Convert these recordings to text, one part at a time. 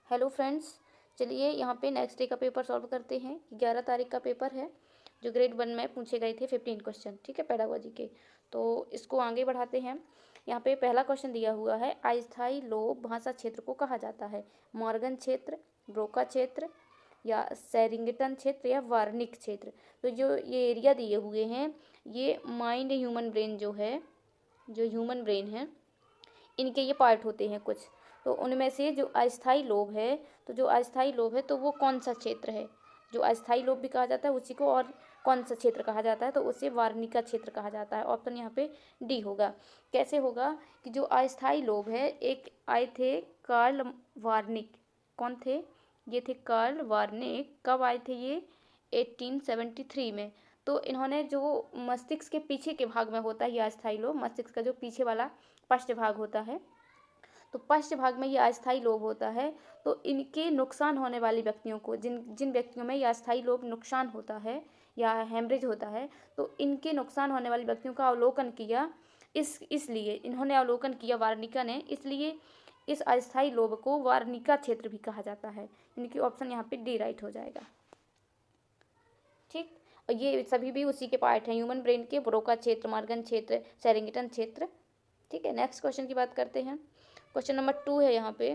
Hello friends, चलिए यहाँ पे नेक्स्ट डे का पेपर सॉल्व करते हैं। 11 तारीख का पेपर है जो ग्रेड 1 में पूछे गए थे 15 क्वेश्चन, ठीक है, पेडागोजी के। तो इसको आगे बढ़ाते हैं। यहाँ पे पहला क्वेश्चन दिया हुआ है, अस्थायी लोप भाषा क्षेत्र को कहा जाता है? मॉर्गन क्षेत्र, ब्रोका क्षेत्र, या सेरिंगटन क्षेत्र, या वार्निक क्षेत्र। तो जो ये एरिया दिए हुए हैं, ये माइंड ह्यूमन ब्रेन जो है, जो ह्यूमन ब्रेन है, इनके ये पार्ट होते हैं कुछ। तो उनमें से जो अस्थायी लोब है, तो जो अस्थायी लोब है तो वो कौन सा क्षेत्र है? जो अस्थायी लोब भी कहा जाता है उसी को, और कौन सा क्षेत्र कहा जाता है? तो उसे वार्निका क्षेत्र कहा जाता है। ऑप्शन यहाँ पे डी होगा। कैसे होगा कि जो अस्थायी लोब है, एक आए थे कार्ल वार्निक। कौन थे? ये थे कार्ल वार्निक। कब आए थे ये? 1873 में। तो इन्होंने जो मस्तिष्क के पीछे के भाग में होता है ये अस्थायी लोब, मस्तिष्क का जो पीछे वाला पश्च भाग होता है, तो पश्च भाग में ये अस्थायी लोब होता है। तो इनके नुकसान होने वाले व्यक्तियों को, जिन जिन व्यक्तियों में ये अस्थायी लोब नुकसान होता है या हेमरेज होता है, तो इनके नुकसान होने वाले व्यक्तियों का अवलोकन किया। इसलिए इन्होंने अवलोकन किया, वार्निका ने, इसलिए इस अस्थायी लोब को वार्निका क्षेत्र भी कहा जाता है। इनकी ऑप्शन यहाँ पे डी राइट हो जाएगा। ठीक, और ये सभी भी उसी के पार्ट हैं, ह्यूमन ब्रेन के। ब्रोका क्षेत्र, मॉर्गन क्षेत्र, सेरिंगटन क्षेत्र। ठीक है, नेक्स्ट क्वेश्चन की बात करते हैं। क्वेश्चन नंबर 2 है यहाँ पे,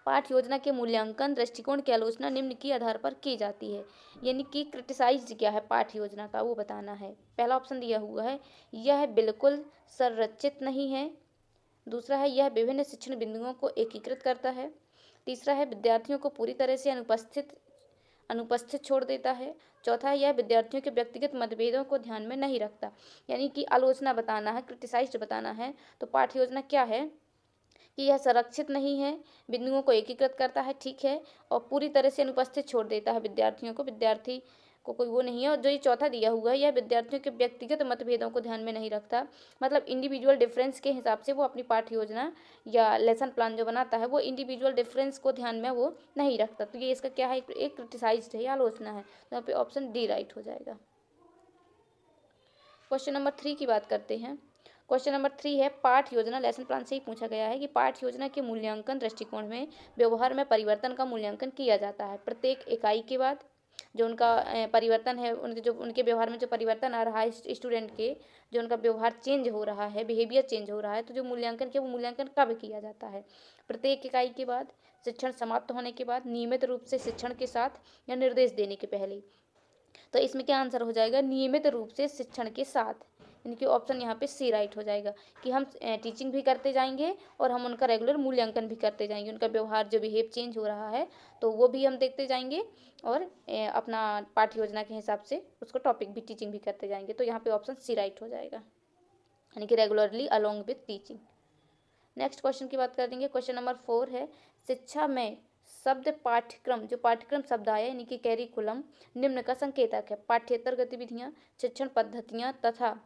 पाठ योजना के मूल्यांकन दृष्टिकोण की आलोचना निम्न के आधार पर की जाती है। यानी कि क्रिटिसाइज क्या है पाठ योजना का, वो बताना है। पहला ऑप्शन दिया हुआ है, यह बिल्कुल संरचित नहीं है। दूसरा है, यह विभिन्न शिक्षण बिंदुओं को एकीकृत करता है। तीसरा है, विद्यार्थियों को पूरी तरह से अनुपस्थित छोड़ देता है। चौथा है, यह विद्यार्थियों के व्यक्तिगत मतभेदों को ध्यान में नहीं रखता। यानी कि आलोचना बताना है, क्रिटिसाइज बताना है। तो पाठ योजना क्या है कि यह संरक्षित नहीं है, बिंदुओं को एकीकृत करता है, ठीक है, और पूरी तरह से अनुपस्थित छोड़ देता है विद्यार्थियों को, विद्यार्थी को कोई वो नहीं है। और जो ये चौथा दिया हुआ है, यह विद्यार्थियों के व्यक्तिगत मतभेदों को ध्यान में नहीं रखता, मतलब इंडिविजुअल डिफरेंस के हिसाब से वो अपनी पाठ्य योजना या लेसन प्लान जो बनाता है वो इंडिविजुअल डिफरेंस को ध्यान में वो नहीं रखता। तो ये इसका क्या है? एक क्रिटिसाइज्ड है, आलोचना है। तो यहाँ पे ऑप्शन डी राइट हो जाएगा। क्वेश्चन नंबर 3 की बात करते हैं। क्वेश्चन नंबर 3 है, पाठ योजना, लेसन प्लान से ही पूछा गया है कि पाठ योजना के मूल्यांकन दृष्टिकोण में व्यवहार में परिवर्तन का मूल्यांकन किया जाता है। प्रत्येक इकाई के बाद जो उनका परिवर्तन है, उनके व्यवहार में जो परिवर्तन आ रहा है, स्टूडेंट के जो उनका व्यवहार चेंज हो रहा है, बिहेवियर चेंज हो रहा है, तो जो मूल्यांकन किया वो मूल्यांकन कब किया जाता है? प्रत्येक इकाई के बाद, शिक्षण समाप्त होने के बाद, नियमित रूप से शिक्षण के साथ, या निर्देश देने के पहले। तो इसमें क्या आंसर हो जाएगा? नियमित रूप से शिक्षण के साथ। इनकी ऑप्शन यहाँ पे सी राइट हो जाएगा कि हम टीचिंग भी करते जाएंगे और हम उनका रेगुलर मूल्यांकन भी करते जाएंगे। उनका व्यवहार जो बिहेव चेंज हो रहा है तो वो भी हम देखते जाएंगे, और अपना पाठ्य योजना के हिसाब से उसको टॉपिक भी टीचिंग भी करते जाएंगे। तो यहाँ पे ऑप्शन सी राइट हो जाएगा, यानी कि regularly along with teaching. Next question की बात करेंगे। क्वेश्चन नंबर 4 है, शिक्षा में शब्द पाठ्यक्रम, जो पाठ्यक्रम शब्द आया यानी कि कैरिकुलम, निम्न का संकेतक है। पाठ्येतर गतिविधियां, शिक्षण पद्धतियां तथा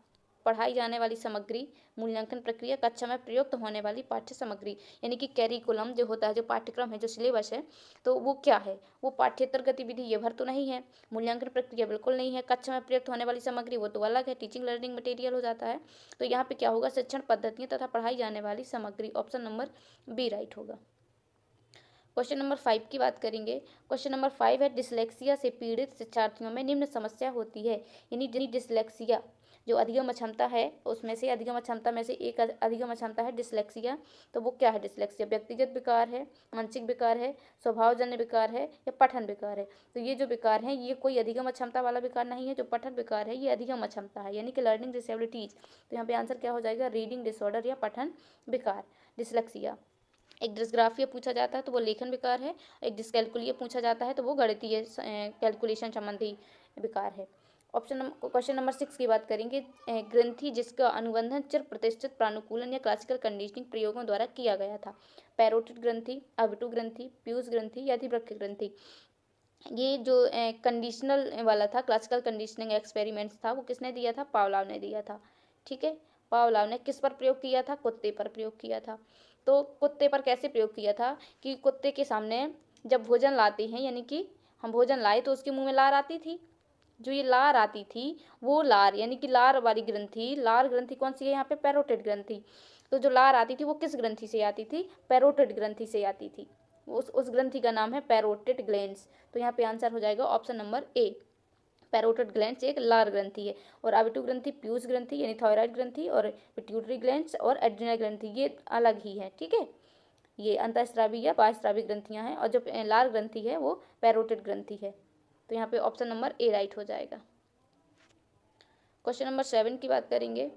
पढ़ाई जाने वाली सामग्री, मूल्यांकन प्रक्रिया, कक्षा में प्रयुक्त होने वाली पाठ्य सामग्री। यानी कि कैरिकुलम जो होता है, जो पाठ्यक्रम है, जो सिलेबस है, तो वो क्या है? वो पाठ्येतर गतिविधि ये भर तो नहीं है, मूल्यांकन प्रक्रिया बिल्कुल नहीं है, कक्षा में प्रयुक्त होने वाली सामग्री वो तो अलग है, टीचिंग लर्निंग मटेरियल हो जाता है। तो यहाँ पे क्या होगा? शिक्षण पद्धतियाँ तथा पढ़ाई जाने वाली सामग्री। ऑप्शन नंबर बी राइट होगा। क्वेश्चन नंबर 5 की बात करेंगे। क्वेश्चन नंबर 5 है, डिसलेक्सिया से पीड़ित शिक्षार्थियों में निम्न समस्या होती है। यानी डिसलेक्सिया जो अधिगम अक्षमता है, उसमें से अधिगम अक्षमता में से एक अधिगम अक्षमता है डिसलेक्सिया। तो वो क्या है? डिसलेक्सिया व्यक्तिगत विकार है, मानसिक विकार है, स्वभावजन्य विकार है, या पठन विकार है। तो ये जो विकार है ये कोई अधिगम अक्षमता वाला विकार नहीं है। जो पठन विकार है ये अधिगम अक्षमता है, यानी कि लर्निंग डिसेबिलिटीज। तो यहाँ पे आंसर क्या हो जाएगा? रीडिंग डिसऑर्डर या पठन विकार, डिसलेक्सिया। एक डिस्ग्राफिया पूछा जाता है तो वो लेखन विकार है, एक डिसकैलकुलिया पूछा जाता है तो वो गणितीय कैलकुलेशन संबंधी विकार है। क्वेश्चन नंबर 6 की बात करेंगे। ग्रंथि जिसका अनुबंधन चिर प्रतिष्ठित प्रानुकूलन या क्लासिकल कंडीशनिंग प्रयोगों द्वारा किया गया था। पैरोटिड ग्रंथि, अविटू ग्रंथि, पीयूष ग्रंथि या अधिवृक्क ग्रंथि। ये जो कंडीशनल वाला था, क्लासिकल कंडीशनिंग एक्सपेरिमेंट्स था, वो किसने दिया था? पावलाव ने दिया था। ठीक है, पावलाव ने किस पर प्रयोग किया था? कुत्ते पर प्रयोग किया था। तो कुत्ते पर कैसे प्रयोग किया था कि कुत्ते के सामने जब भोजन लाते हैं, यानी कि हम भोजन लाए तो उसके मुंह में लार आती थी। जो ये लार आती थी वो लार, यानी कि लार वाली ग्रंथि, लार ग्रंथि कौन सी है यहाँ पे? पैरोटिड ग्रंथि। तो जो लार आती थी वो किस ग्रंथि से आती थी? पैरोटिड ग्रंथि से आती थी। उस ग्रंथि का नाम है पैरोटिड ग्लैंड्स। तो यहाँ पे आंसर हो जाएगा option number A. Parotid glands एक लार ग्रंथि है। और आविटू ग्रंथि प्यूस ग्रंथि यानी थायराइड ग्रंथि और पिट्यूटरी ग्लैंड्स और एड्रिनल ग्रंथि ये अलग ही है, ठीक है। ये अंतःस्रावी या बाह्यस्रावी ग्रंथियां हैं और जो लार ग्रंथि है वो पैरोटिड ग्रंथि है। तो यहाँ पे ऑप्शन नंबर ए राइट हो जाएगा। क्वेश्चन नंबर 7 की बात करेंगे।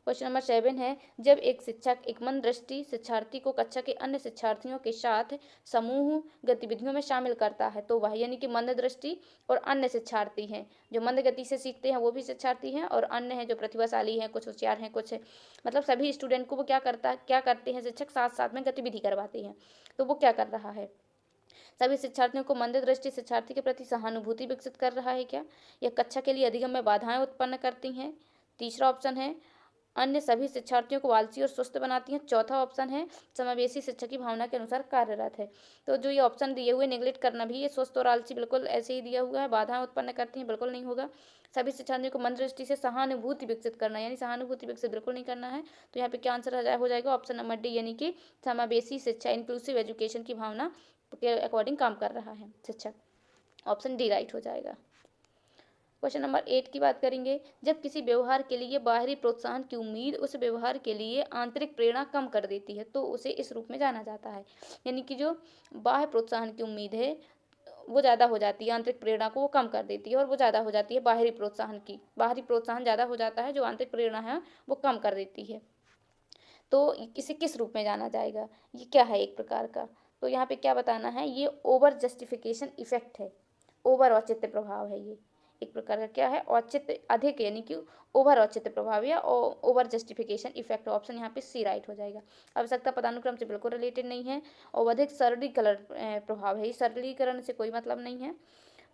क्वेश्चन नंबर 7 है, जब एक शिक्षक एक मंद दृष्टि शिक्षार्थी को कक्षा के अन्य शिक्षार्थियों के साथ समूह गतिविधियों में शामिल करता है तो वह, यानी कि मंद दृष्टि और अन्य शिक्षार्थी हैं, जो मंद गति से सीखते हैं वो भी शिक्षार्थी हैं और अन्य हैं जो प्रतिभाशाली हैं, कुछ होशियार हैं, कुछ मतलब सभी स्टूडेंट को वो क्या करते हैं शिक्षक साथ साथ में गतिविधि करवाते हैं। तो वो क्या कर रहा है, सभी शिक्षार्थियों को मंद दृष्टि शिक्षार्थी के प्रति सहानुभूति विकसित कर रहा है क्या, यह कक्षा के लिए अधिगम्य बाधाएं उत्पन्न करती हैं। तीसरा ऑप्शन है अन्य सभी शिक्षार्थियों को आलसी और सुस्त बनाती हैं। चौथा ऑप्शन है समावेशी शिक्षा की भावना के अनुसार कार्यरत है। तो जो ये ऑप्शन दिए हुए नेग्लेक्ट करना भी, ये सुस्त और आलसी बिल्कुल ऐसे ही दिया हुआ है, बाधाएं उत्पन्न करती हैं बिल्कुल नहीं होगा। सभी शिक्षार्थियों को मंद दृष्टि से सहानुभूति विकसित करना, यानी सहानुभूति विकसित बिल्कुल नहीं करना है। तो यहाँ पे क्या आंसर हो जाएगा ऑप्शन नंबर डी, यानी कि समावेशी शिक्षा इंक्लूसिव एजुकेशन की भावना के अकॉर्डिंग काम कर रहा है शिक्षक। ऑप्शन डी राइट हो जाएगा। क्वेश्चन नंबर 8 की बात करेंगे, जब किसी व्यवहार के लिए बाहरी प्रोत्साहन की उम्मीद उस व्यवहार के लिए आंतरिक प्रेरणा कम कर देती है तो उसे इस रूप में जाना जाता है। यानी कि जो बाह्य प्रोत्साहन की उम्मीद है वो ज़्यादा हो जाती है, आंतरिक प्रेरणा को वो कम कर देती है और वो ज़्यादा हो जाती है बाहरी प्रोत्साहन की। बाहरी प्रोत्साहन ज़्यादा हो जाता है, जो आंतरिक प्रेरणा है वो कम कर देती है। तो इसे किस रूप में जाना जाएगा, ये क्या है एक प्रकार का, तो यहाँ पे क्या बताना है, ये ओवर जस्टिफिकेशन इफेक्ट है, ओवर औचित्य प्रभाव है। ये एक प्रकार का क्या है, औचित्य अधिक, यानी कि ओवर औचित्य प्रभाव या ओवर जस्टिफिकेशन इफेक्ट। ऑप्शन यहाँ पे सी राइट हो जाएगा। आवश्यकता पदानुक्रम से बिल्कुल रिलेटेड नहीं है और अधिक सरलीकरण प्रभाव है, ये सरलीकरण से कोई मतलब नहीं है।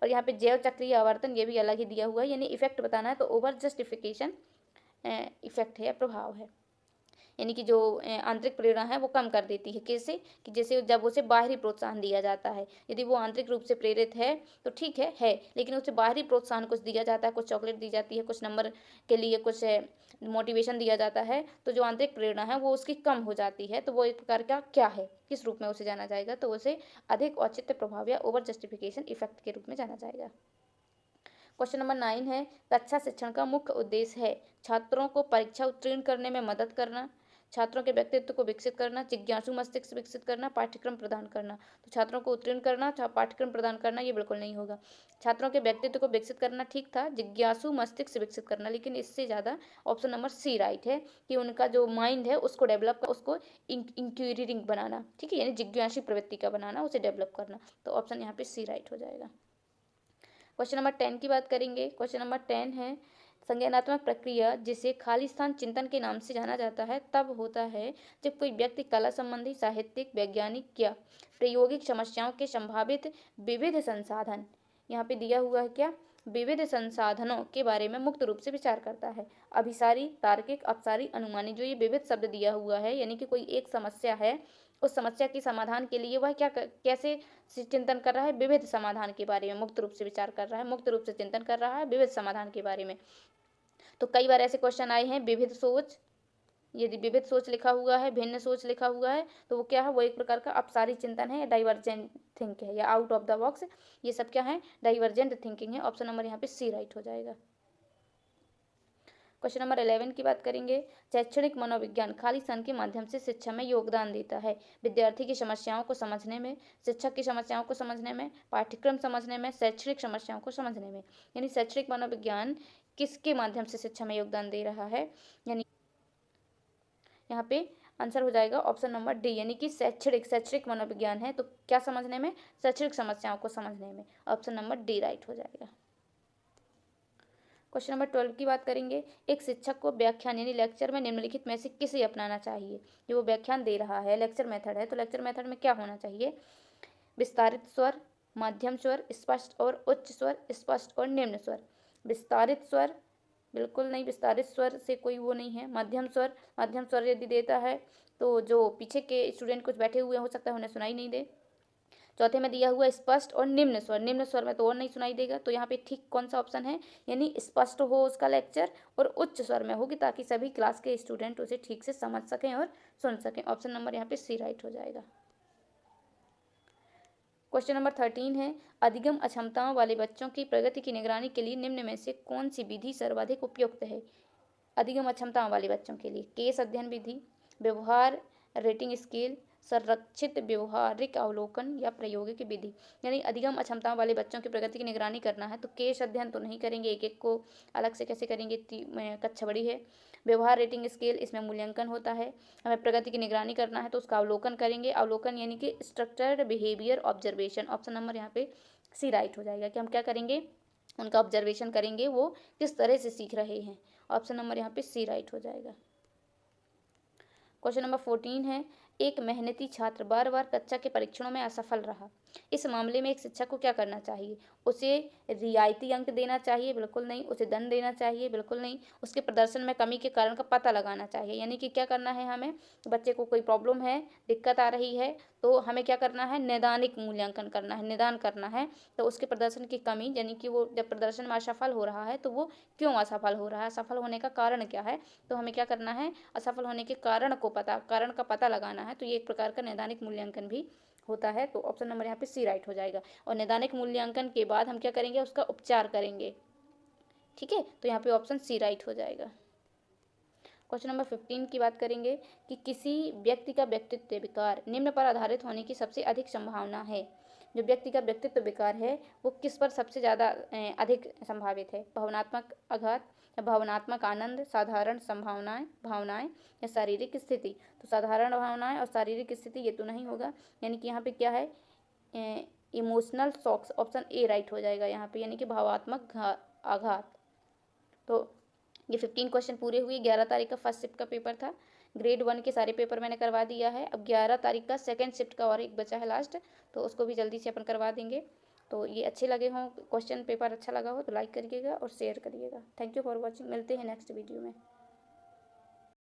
और यहाँ पे जैव चक्रीय आवर्तन ये भी अलग ही दिया हुआ है, यानी इफेक्ट बताना है तो ओवर जस्टिफिकेशन इफेक्ट है या प्रभाव है। यानी कि जो आंतरिक प्रेरणा है वो कम कर देती है, कैसे कि जैसे जब उसे बाहरी प्रोत्साहन दिया जाता है, यदि वो आंतरिक रूप से प्रेरित है तो ठीक है, लेकिन उसे बाहरी प्रोत्साहन कुछ दिया जाता है, कुछ चॉकलेट दी जाती है, कुछ नंबर के लिए कुछ मोटिवेशन दिया जाता है, तो जो आंतरिक प्रेरणा है वो उसकी कम हो जाती है। तो वो एक प्रकार का क्या है, किस रूप में उसे जाना जाएगा, तो उसे अधिक औचित्य प्रभाव या ओवर जस्टिफिकेशन इफेक्ट के रूप में जाना जाएगा। क्वेश्चन नंबर 9 है, कक्षा शिक्षण का मुख्य उद्देश्य है छात्रों को परीक्षा उत्तीर्ण करने में मदद करना, छात्रों के व्यक्तित्व को विकसित करना, जिज्ञासु मस्तिष्क विकसित करना, पाठ्यक्रम प्रदान करना। तो छात्रों को उत्तीर्ण करना, पाठ्यक्रम प्रदान करना ये बिल्कुल नहीं होगा। छात्रों के व्यक्तित्व को विकसित करना ठीक था, जिज्ञासु मस्तिष्क विकसित करना, लेकिन इससे ज़्यादा ऑप्शन नंबर सी राइट है कि उनका जो माइंड है उसको डेवलप कर, उसको इंक्वायरिंग बनाना, ठीक है, यानी जिज्ञासी प्रवृत्ति का बनाना, उसे डेवलप करना। तो ऑप्शन यहाँ पे सी राइट हो जाएगा। क्वेश्चन नंबर 10 की बात करेंगे। क्वेश्चन नंबर 10 है, संज्ञानात्मक प्रक्रिया जिसे खाली स्थान चिंतन के नाम से जाना जाता है तब होता है जब कोई व्यक्ति कला संबंधी, साहित्यिक, वैज्ञानिक या प्रायोगिक समस्याओं के संभावित विविध संसाधन, यहाँ पे दिया हुआ है क्या, विविध संसाधनों के बारे में मुक्त रूप से विचार करता है। अभिसारी, तार्किक, अपसारी, अनुमानी, जो ये विविध शब्द दिया हुआ है, यानी कि कोई एक समस्या है, उस समस्या के समाधान के लिए वह कैसे चिंतन कर रहा है, विविध समाधान के बारे में मुक्त रूप से विचार कर रहा है, मुक्त रूप से चिंतन कर रहा है विविध समाधान के बारे में। तो कई बार ऐसे क्वेश्चन आए हैं, विविध सोच, यदि विविध सोच लिखा हुआ है, भिन्न सोच लिखा हुआ है, तो वो क्या है, वो एक प्रकार का अपसारी चिंतन है या डाइवर्जेंट थिंक है या आउट ऑफ द बॉक्स, ये सब क्या है, डाइवर्जेंट थिंकिंग है। ऑप्शन नंबर यहाँ पे सी राइट हो जाएगा। क्वेश्चन नंबर 11 की बात करेंगे। शैक्षणिक मनोविज्ञान खाली स्थान के माध्यम से शिक्षा में योगदान देता है विद्यार्थी की समस्याओं को समझने में, शिक्षक की समस्याओं को समझने में, पाठ्यक्रम समझने में, शैक्षणिक समस्याओं को समझने में। यानी शैक्षणिक मनोविज्ञान किसके माध्यम से शिक्षा में योगदान दे रहा है, यानी यहाँ पे आंसर हो जाएगा ऑप्शन नंबर डी, यानी कि शैक्षणिक मनोविज्ञान है तो क्या समझने में, शैक्षणिक समस्याओं को समझने में। ऑप्शन नंबर डी राइट हो जाएगा। क्वेश्चन नंबर 12 की बात करेंगे। एक शिक्षक को व्याख्यान यानी लेक्चर में निम्नलिखित में से किसे अपनाना चाहिए, जो वो व्याख्यान दे रहा है, लेक्चर मेथड है, तो लेक्चर मेथड में क्या होना चाहिए, विस्तारित स्वर, मध्यम स्वर, स्पष्ट और उच्च स्वर, स्पष्ट और निम्न स्वर। विस्तारित स्वर बिल्कुल नहीं, विस्तारित स्वर से कोई वो नहीं है। मध्यम स्वर यदि देता है तो जो पीछे के स्टूडेंट कुछ बैठे हुए हो सकता है उन्हें सुनाई नहीं दे। चौथे में दिया हुआ स्पष्ट और निम्न स्वर में तो और नहीं सुनाई देगा, तो यहाँ पे ठीक कौन सा ऑप्शन है, यानी स्पष्ट हो उसका लेक्चर और उच्च स्वर में होगी ताकि सभी क्लास के स्टूडेंट उसे ठीक से समझ सकें और सुन सकें। ऑप्शन नंबर यहाँ पे सी राइट हो जाएगा। क्वेश्चन नंबर 13 है, अधिगम अक्षमताओं वाले बच्चों की प्रगति की निगरानी के लिए निम्न में से कौन सी विधि सर्वाधिक उपयुक्त है। अधिगम अक्षमताओं वाले बच्चों के लिए केस अध्ययन विधि, व्यवहार रेटिंग स्केल, संरक्षित व्यवहारिक अवलोकन या प्रायोगिक विधि। यानी अधिगम अक्षमताओं वाले बच्चों की प्रगति की निगरानी करना है तो केस अध्ययन तो नहीं करेंगे, एक एक को अलग से कैसे करेंगे, कक्षा बड़ी है। व्यवहार रेटिंग स्केल, इसमें मूल्यांकन होता है। हमें प्रगति की निगरानी करना है तो उसका अवलोकन करेंगे, अवलोकन यानी कि structured behaviour observation. Option number यहाँ पे सी राइट हो जाएगा कि हम क्या करेंगे, उनका ऑब्जर्वेशन करेंगे वो किस तरह से सीख रहे हैं। ऑप्शन नंबर यहाँ पे सी राइट हो जाएगा। क्वेश्चन नंबर 14 है, एक मेहनती छात्र बार बार कक्षा के परीक्षणों में असफल रहा। इस मामले में एक शिक्षक को क्या करना चाहिए। उसे रियायती अंक देना चाहिए, बिल्कुल नहीं। उसे दंड देना चाहिए, बिल्कुल नहीं। उसके प्रदर्शन में कमी के कारण का पता लगाना चाहिए। यानी कि क्या करना है हमें, बच्चे को कोई प्रॉब्लम है, दिक्कत आ रही है, तो हमें क्या करना है, नैदानिक मूल्यांकन करना है, निदान करना है। तो उसके प्रदर्शन की कमी, यानी कि वो जब प्रदर्शन में असफल हो रहा है तो वो क्यों असफल हो रहा है, असफल होने का कारण क्या है, तो हमें क्या करना है, असफल होने के कारण का पता लगाना है। तो ये एक प्रकार का नैदानिक मूल्यांकन भी होता है। तो ऑप्शन नंबर यहाँ पे सी राइट हो जाएगा। और नैदानिक मूल्यांकन के बाद हम क्या करेंगे, उसका उपचार करेंगे। ठीक है, तो यहाँ पे ऑप्शन सी राइट हो जाएगा। क्वेश्चन नंबर 15 की बात करेंगे कि किसी व्यक्ति का व्यक्तित्व विकार निम्न पर आधारित होने की सबसे अधिक संभावना है। जो व्यक्ति का व्यक्तित्व विकार है वो किस पर सबसे ज़्यादा अधिक संभावित है। भावनात्मक आघात या भावनात्मक आनंद, साधारण भावनाएं या शारीरिक स्थिति। तो साधारण भावनाएं और शारीरिक स्थिति ये तो नहीं होगा, यानी कि यहाँ पे क्या है, emotional shocks. Option A right हो जाएगा यहाँ पे, यानी कि भावात्मक आघात। तो ये 15 क्वेश्चन पूरे हुए। 11 तारीख का फर्स्ट शिफ्ट का पेपर था। ग्रेड 1 के सारे पेपर मैंने करवा दिया है। अब 11 तारीख का सेकंड शिफ्ट का और एक बचा है लास्ट, तो उसको भी जल्दी से अपन करवा देंगे। तो ये अच्छे लगे हों, क्वेश्चन पेपर अच्छा लगा हो तो लाइक करिएगा और शेयर करिएगा। Thank you for watching. मिलते हैं नेक्स्ट वीडियो में।